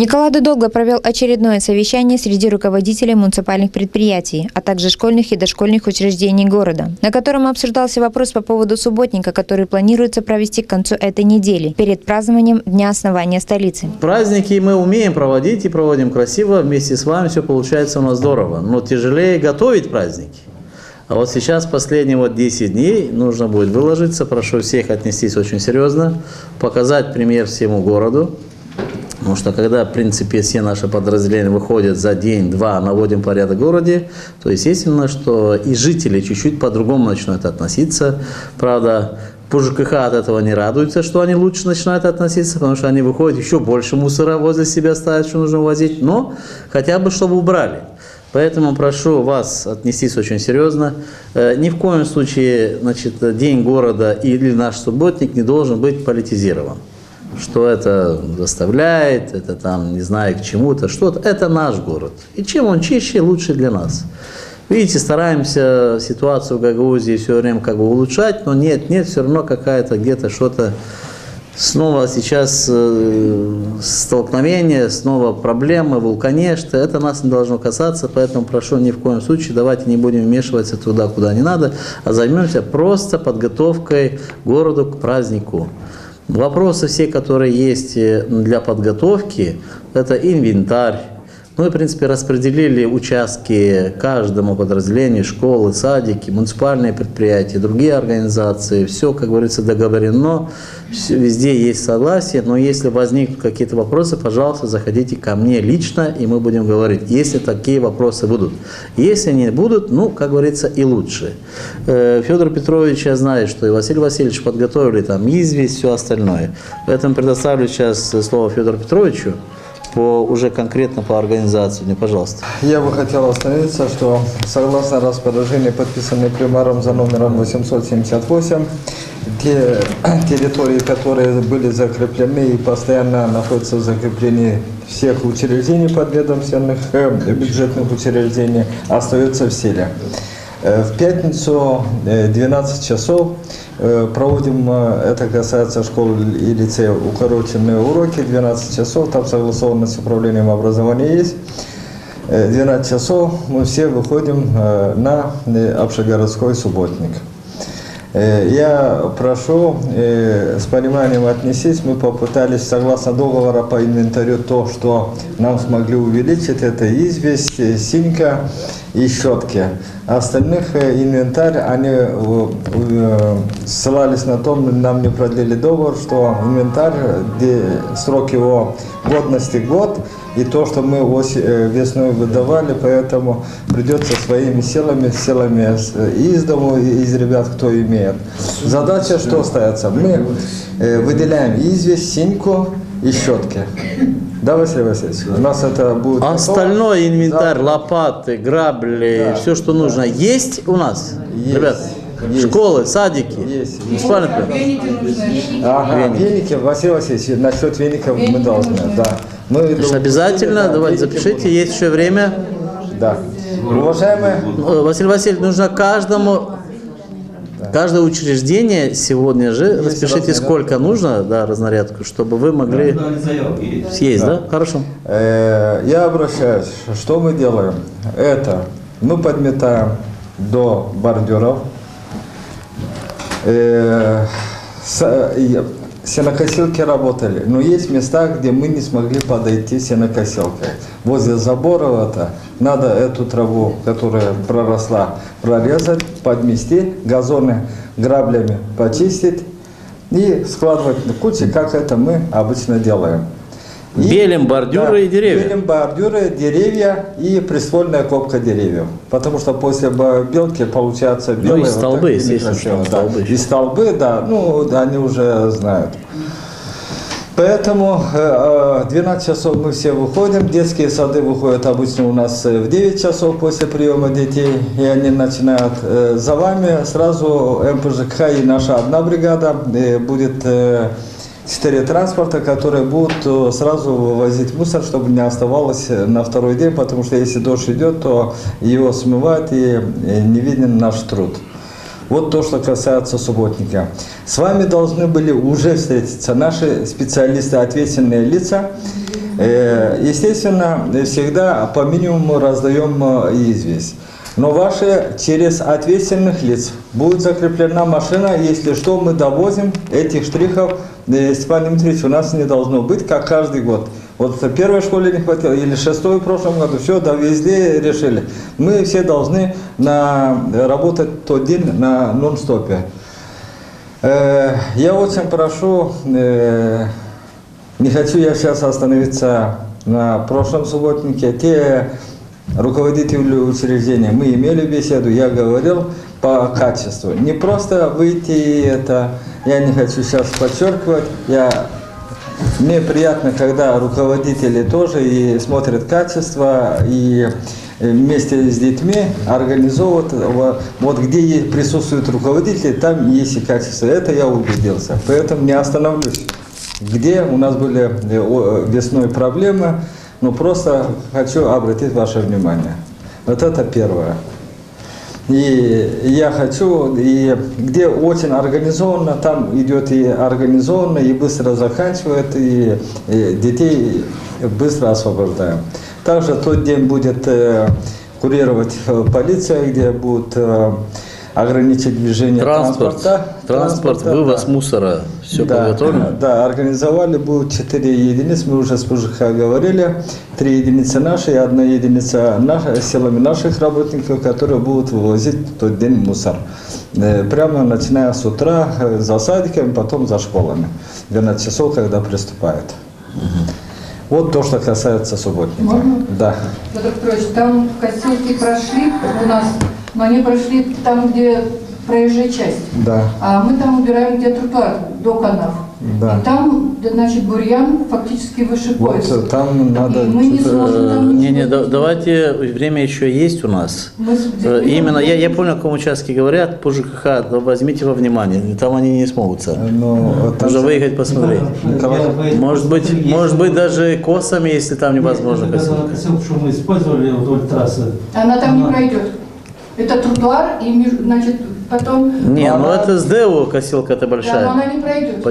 Николай Дудогло провел очередное совещание среди руководителей муниципальных предприятий, а также школьных и дошкольных учреждений города, на котором обсуждался вопрос по поводу субботника, который планируется провести к концу этой недели, перед празднованием Дня основания столицы. Праздники мы умеем проводить и проводим красиво, вместе с вами все получается у нас здорово, но тяжелее готовить праздники. А вот сейчас последние 10 дней нужно будет выложиться, прошу всех отнестись очень серьезно, показать пример всему городу. Потому что когда, в принципе, все наши подразделения выходят за день-два, наводим порядок в городе, то естественно, что и жители чуть-чуть по-другому начинают относиться. Правда, по ЖКХ от этого не радуются, что они лучше начинают относиться, потому что они выходят, еще больше мусора возле себя ставят, что нужно возить, но хотя бы чтобы убрали. Поэтому прошу вас отнестись очень серьезно. Ни в коем случае, значит, День города или наш субботник не должен быть политизирован. Что это заставляет, это там, не знаю, к чему-то, что-то. Это наш город. И чем он чище, лучше для нас. Видите, стараемся ситуацию в Гагаузии все время как бы улучшать, но нет, все равно какая-то где-то что-то. Снова сейчас столкновение, снова проблемы, вулканешты. Это нас не должно касаться, поэтому прошу ни в коем случае, давайте не будем вмешиваться туда, куда не надо, а займемся просто подготовкой города к празднику. Вопросы все, которые есть для подготовки, это инвентарь. Мы, в принципе, распределили участки каждому подразделению, школы, садики, муниципальные предприятия, другие организации. Все, как говорится, договорено, везде есть согласие, но если возникнут какие-то вопросы, пожалуйста, заходите ко мне лично, и мы будем говорить, если такие вопросы будут. Если не будут, ну, как говорится, и лучше. Федор Петрович, я знаю, что и Василий Васильевич подготовили там известь, все остальное. Поэтому предоставлю сейчас слово Федору Петровичу. Уже конкретно по организации, пожалуйста. Я бы хотел остановиться, что согласно распоряжению, подписанное примаром за номером 878, те территории, которые были закреплены и постоянно находятся в закреплении всех учреждений подведомственных, бюджетных учреждений, остаются в силе. В пятницу 12 часов проводим, это касается школ и лицеев, укороченные уроки, 12 часов, там согласованность с управлением образования есть. 12 часов мы все выходим на общегородской субботник. Я прошу с пониманием отнестись, мы попытались согласно договора по инвентарю то, что нам смогли увеличить, это известь, синька и щетки. А остальных инвентарь, они ссылались на то, нам не продлили договор, что инвентарь, срок его годности год, и то, что мы весной выдавали, поэтому придется своими силами из дому, из ребят, кто имеет. Задача что остается? Мы выделяем известь, синьку и щетки. Да, Василий Васильевич? У нас это будет... Остальной инвентарь, лопаты, грабли, да, все, что нужно, есть у нас? Есть. Ребят, есть. Школы, садики? Есть. Веники, Василий Васильевич, насчет веников мы должны, да. Обязательно, давайте запишите, есть еще время. Да. Уважаемые... Василий Васильевич, нужно каждому... Каждое учреждение сегодня же есть распишите, сколько нужно, да, разнарядку, чтобы вы могли съесть, да? Хорошо. Я обращаюсь, что мы делаем? Это мы подметаем до бордюров, сенокосилки работали, но есть места, где мы не смогли подойти сенокосилкой. Возле забора надо эту траву, которая проросла, прорезать, подмести, газоны граблями почистить и складывать на кучи, как это мы обычно делаем. Белим бордюры, да, и деревья. Белим бордюры, деревья и приствольная копка деревьев. Потому что после белки получается белые. Ну и столбы, естественно. Да. И столбы, да, ну они уже знают. Поэтому 12 часов мы все выходим, детские сады выходят обычно у нас в 9 часов после приема детей, и они начинают за вами, сразу МПЖК и наша одна бригада будет 4 транспорта, которые будут сразу вывозить мусор, чтобы не оставалось на второй день, потому что если дождь идет, то его смывает и не виден наш труд. Вот то, что касается субботника. С вами должны были уже встретиться наши специалисты, ответственные лица, Естественно, всегда по минимуму раздаем известь. Но ваши через ответственных лиц будет закреплена машина, если что, мы довозим этих штрихов. Степан Дмитриевич, у нас не должно быть, как каждый год. Вот в первой школе не хватило, или шестой в прошлом году, все, довезли, решили. Мы все должны работать тот день на нон-стопе. Я очень прошу, не хочу я сейчас остановиться на прошлом субботнике, те руководители учреждения, мы имели беседу, я говорил по качеству. Не просто выйти это, я не хочу сейчас подчеркивать, мне приятно, когда руководители тоже и смотрят качество, и вместе с детьми организовывают, вот где присутствуют руководители, там есть и качество. Это я убедился, поэтому не остановлюсь. Где у нас были весной проблемы, но просто хочу обратить ваше внимание. Вот это первое. И я хочу, и где очень организованно, там идет и организованно, и быстро заканчивает, и детей быстро освобождаем. Также тот день будет курировать полиция, где будут ограничить движение транспорт, вывоз мусора, все подготовлено? Да, организовали, будут 4 единицы, мы уже с ПЖХ говорили, 3 единицы наши и 1 единица силами наших работников, которые будут вывозить в тот день мусор. Прямо начиная с утра, за садиками, потом за школами, 12 часов, когда приступают. Вот то, что касается субботника. Можно? Да. Петр Петрович, там кассетки прошли у нас, но они прошли там, где проезжая часть. Да. А мы там убираем где тротуар до канав. Да. И там, значит, бурьян фактически выше пояса. Вот там надо... И мы не сможем там ничего. Давайте, время еще есть у нас. Мы с- Именно, я понял, о каком участке говорят, по ЖКХ, возьмите во внимание, там они не смогут сами. Нужно выехать посмотреть. Может быть, даже косами, если там невозможно косить. Косилку, что мы использовали вдоль трассы. Она там не пройдет. Это тротуар, и, значит, потом... Не, ну это с ДЭУ косилка-то Да, но большая. она не пройдет.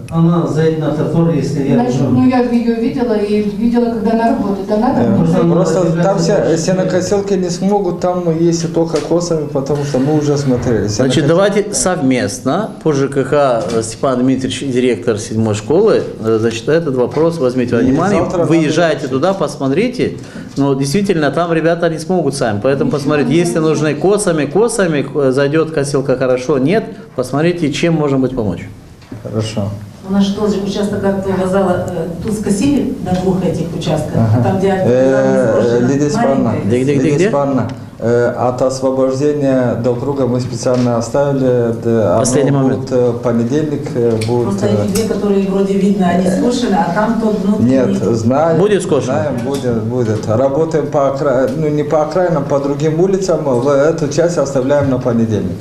Она заедет на тротуар, если я... Значит, ну я ее видела и видела, когда она работает. Она там не пройдет. Просто там сенокосилки не смогут, там если только косами, потому что мы уже смотрели. Значит, давайте совместно, по ЖКХ Степан Дмитриевич, директор 7-й школы, значит, этот вопрос возьмите во внимание, завтра выезжайте туда, посмотрите, но действительно там ребята не смогут сами, поэтому посмотрите, если нужны косами, зайдет косилка хорошо, нет, посмотрите, чем можем быть помочь. Хорошо. У нас же тоже участок, как ты сказала, тут скосили на 2 этих участках, там, где... Лидия Степановна, Где? Лидия Степановна, от освобождения до круга мы специально оставили, Последний момент. будет понедельник, будет... Просто эти 2, которые вроде видно, они скошены, а там тот внутренний... Нет, знаем. Будет скошено? Знаем, будет. Работаем по не по окраинам, по другим улицам, эту часть оставляем на понедельник.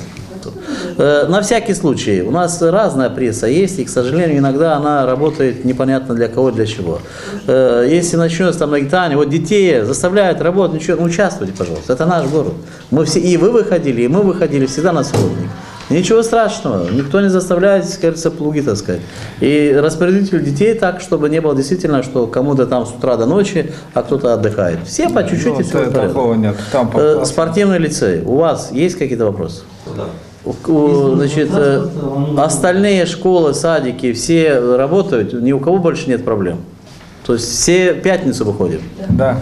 На всякий случай, у нас разная пресса есть, и, к сожалению, иногда она работает непонятно для кого, для чего. Если начнется там нагнетание, вот детей заставляют работать, ничего, ну, участвуйте, пожалуйста, это наш город. Мы все, и вы выходили, и мы выходили всегда на субботник. Ничего страшного, никто не заставляет, как говорится, плуги таскать. И распорядитель детей так, чтобы не было действительно, что кому-то там с утра до ночи, а кто-то отдыхает. Все по чуть-чуть и все в порядке. Такого нет. Там Спортивный лицей, у вас есть какие-то вопросы? Да. Значит, остальные школы, садики, все работают, ни у кого больше нет проблем. То есть все пятницу выходим. Да.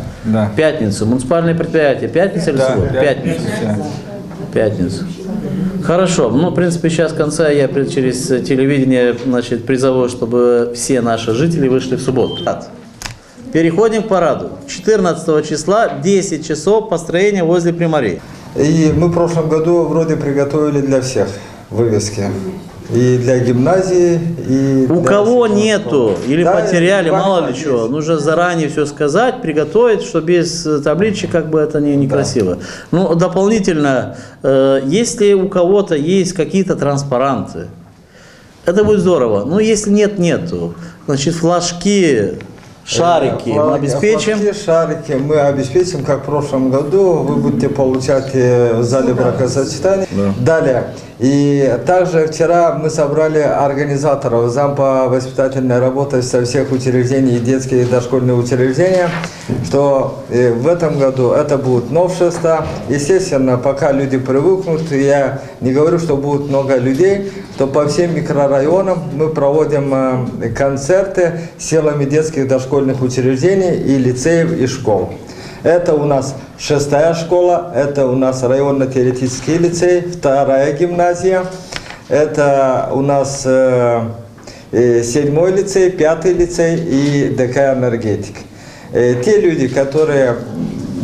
Пятницу. Муниципальные предприятия. Пятница или суббота? Пятница. Пятницу. Хорошо. Ну, в принципе, сейчас в конце я через телевидение, значит, призову, чтобы все наши жители вышли в субботу. Переходим к параду. 14 числа, 10 часов, построение возле Приморей. И мы в прошлом году вроде приготовили для всех вывески. И для гимназии, и У для кого всего. нету или Да, потеряли, и мало ли есть. чего, нужно заранее все сказать, приготовить, что без табличек как бы это некрасиво. Ну, дополнительно, если у кого-то есть какие-то транспаранты, это будет здорово. Но если нет, нету. Значит, флажки, шарики мы обеспечим. Флажки, шарики мы обеспечим, как в прошлом году. Вы будете получать в зале бракосочетания. Да. Далее, И также вчера мы собрали организаторов, зам по воспитательной работе со всех учреждений, детские и дошкольные учреждения, что в этом году это будет новшество. Естественно, пока люди привыкнут, я не говорю, что будет много людей, то по всем микрорайонам мы проводим концерты силами детских дошкольных учреждений и лицеев и школ. Это у нас 6-я школа, это у нас районно-теоретический лицей, 2-я гимназия, это у нас 7-й лицей, 5-й лицей и ДК «Энергетик». Те люди, которые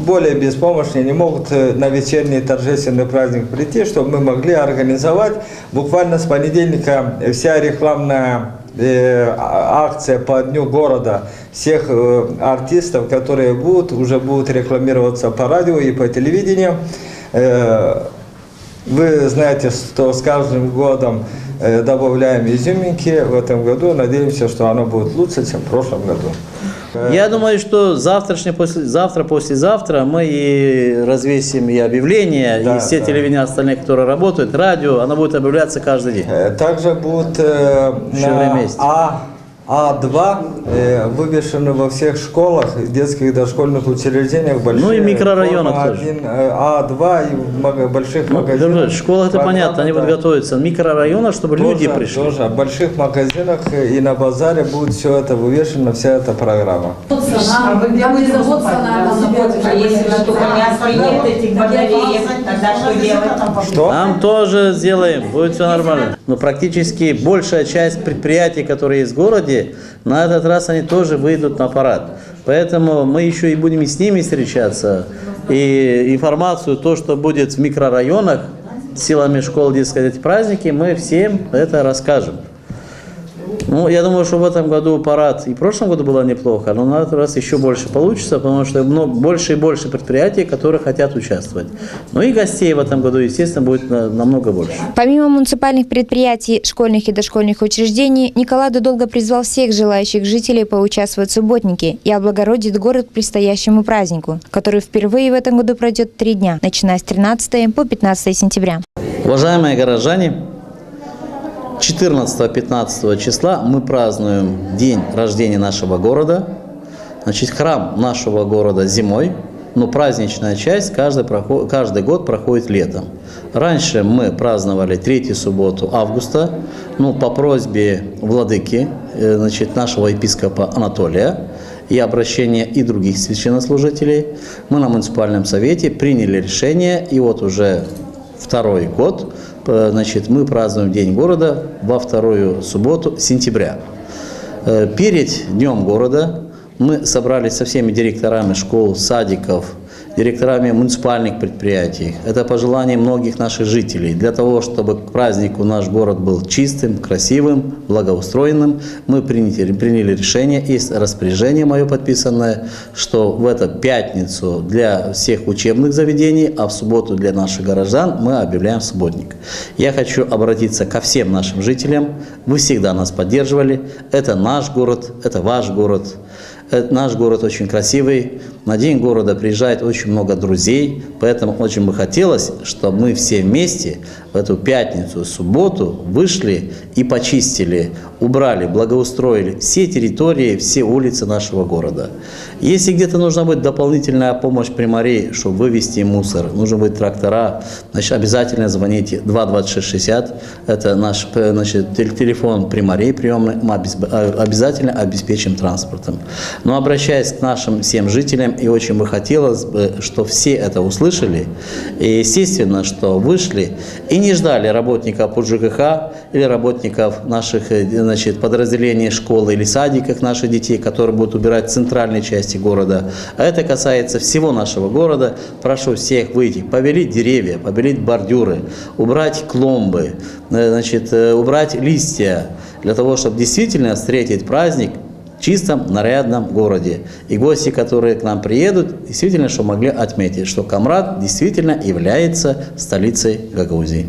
более беспомощные, не могут на вечерний торжественный праздник прийти, чтобы мы могли организовать буквально с понедельника вся рекламная акция по Дню города всех артистов, которые уже будут рекламироваться по радио и по телевидению. Вы знаете, что с каждым годом добавляем изюминки. В этом году надеемся, что оно будет лучше, чем в прошлом году. Я думаю, что завтра, послезавтра мы и развесим и объявления, и все телевидения остальные, которые работают, радио, оно будет объявляться каждый день. Также будет на А2 вывешены во всех школах, детских дошкольных учреждениях, больших. Ну и микрорайонах тоже. А2 и в больших магазинах. В школах это понятно, они будут готовиться. В микрорайонах, чтобы люди пришли. Тоже в больших магазинах и на базаре будет все это вывешено, вся эта программа. Там не завод находится. А если на только мясо нет этих батареек, тогда что делать? Что? Там тоже сделаем, будет все нормально. Но практически большая часть предприятий, которые есть в городе, на этот раз они тоже выйдут на парад. Поэтому мы еще и будем с ними встречаться. И информацию, то, что будет в микрорайонах, силами школ, детские эти праздники, мы всем это расскажем. Ну, я думаю, что в этом году парад и в прошлом году было неплохо, но на этот раз еще больше получится, потому что больше и больше предприятий, которые хотят участвовать. Ну и гостей в этом году, естественно, будет намного больше. Помимо муниципальных предприятий, школьных и дошкольных учреждений, Николаду долго призвал всех желающих жителей поучаствовать в субботнике и облагородить город к предстоящему празднику, который впервые в этом году пройдет 3 дня, начиная с 13 по 15 сентября. Уважаемые горожане, 14-15 числа мы празднуем день рождения нашего города. Значит, храм нашего города зимой, но праздничная часть каждый год проходит летом. Раньше мы праздновали 3-ю субботу августа, но по просьбе владыки, значит, нашего епископа Анатолия и обращения и других священнослужителей, мы на муниципальном совете приняли решение, и вот уже 2-й год, значит, мы празднуем День города во 2-ю субботу сентября. Перед Днем города мы собрались со всеми директорами школ, садиков, директорами муниципальных предприятий. Это пожелание многих наших жителей. Для того, чтобы к празднику наш город был чистым, красивым, благоустроенным, мы приняли решение, есть распоряжение мое подписанное, что в эту пятницу для всех учебных заведений, а в субботу для наших горожан мы объявляем субботник. Я хочу обратиться ко всем нашим жителям. Вы всегда нас поддерживали. Это наш город, это ваш город. Наш город очень красивый, на День города приезжает очень много друзей, поэтому очень бы хотелось, чтобы мы все вместе в эту пятницу, субботу вышли и почистили, убрали, благоустроили все территории, все улицы нашего города. Если где-то нужна будет дополнительная помощь примарей, чтобы вывести мусор, нужны будут трактора, значит, обязательно звоните 22660, это наш, значит, телефон примарей приемный, мы обязательно обеспечим транспортом. Но обращаясь к нашим всем жителям, и очень бы хотелось бы, чтобы все это услышали, и естественно, что вышли и не ждали работников по ЖКХ или работников наших, значит, подразделений школы или садиков наших детей, которые будут убирать центральные части города. А это касается всего нашего города. Прошу всех выйти, побелить деревья, побелить бордюры, убрать клумбы, значит, убрать листья, для того, чтобы действительно встретить праздник в чистом, нарядном городе. И гости, которые к нам приедут, действительно, что могли отметить, что Камрад действительно является столицей Гагаузии.